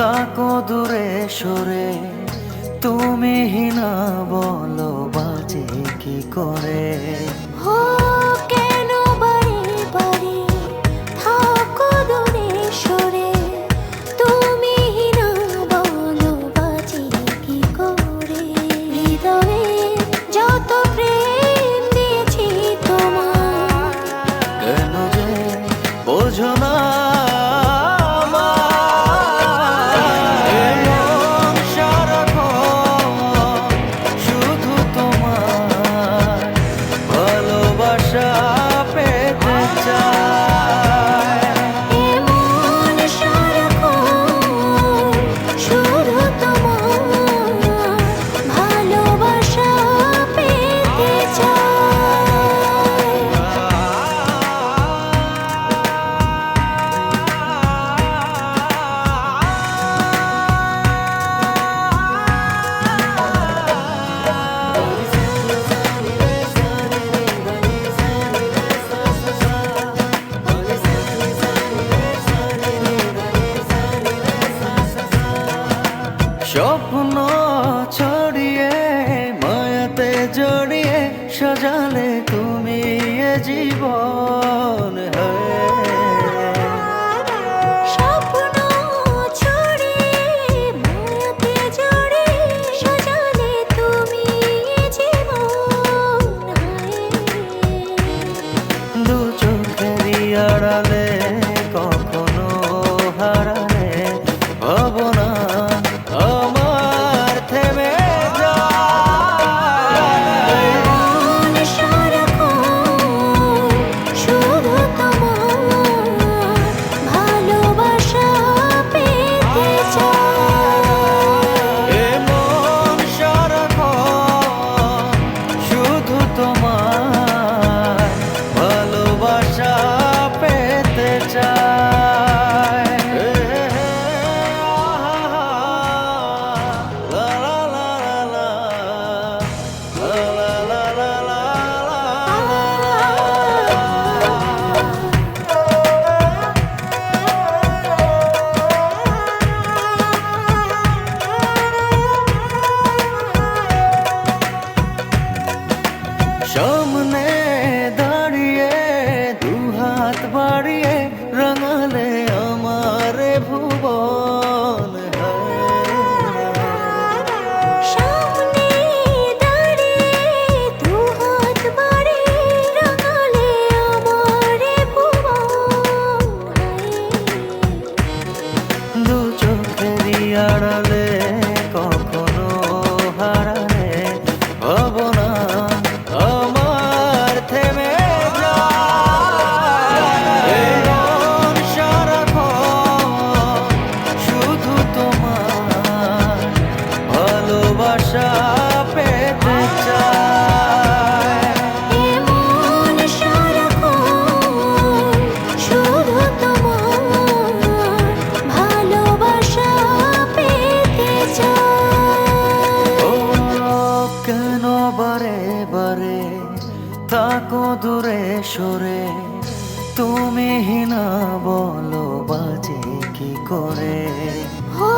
থাকো দূরে সরে, তুমি হিনা বলো বাজে কি করে। হো কেন বারে বারে থাকো দূরে সরে, তুমি হিনা বলো বাজে কি করে। হৃদয়ে যত প্রেম দিয়েছি তোমার, কেন যে বোঝো না স্বপ্ন ছড়িয়ে মায়াতে জড়িয়ে সাজালে তুমি এ জীবন। স্বপ্ন ছড়িয়ে মায়াতে জড়িয়ে সাজালে তুমি এ জীবন। দু চোখেরই আড়ালে কখনো হারালে ভাবনা আমার থেমে যায়। মন সারাক্ষণ শুধু তোমার ভালোবাসা পেতে চায়। এ মন সারাক্ষণ শুধু তোমার ভালোবাসা পেতে চায়। লা লা লা লা লা লা লা লা সামনে দাঁড়িয়ে দুহাত বাড়িয়ে রাঙালে আমার ভুবন। সামনে দাঁড়িয়ে দুহাত বাড়িয়ে রাঙালে আমার ভুবন। দু চোখেরই আড়ালে কখনো হারালে ভাবনা আমার থেমে যায়। এ মন সারাক্ষণ শুধু তোমার ভালোবাসা পেতে চায়। এ মন সারাক্ষণ শুধু তোমার ভালোবাসা পেতে চায়। ও কেন বারে বারে থাকো দূরে সরে, তুমি হিনা বলো বাজে কি করে। হো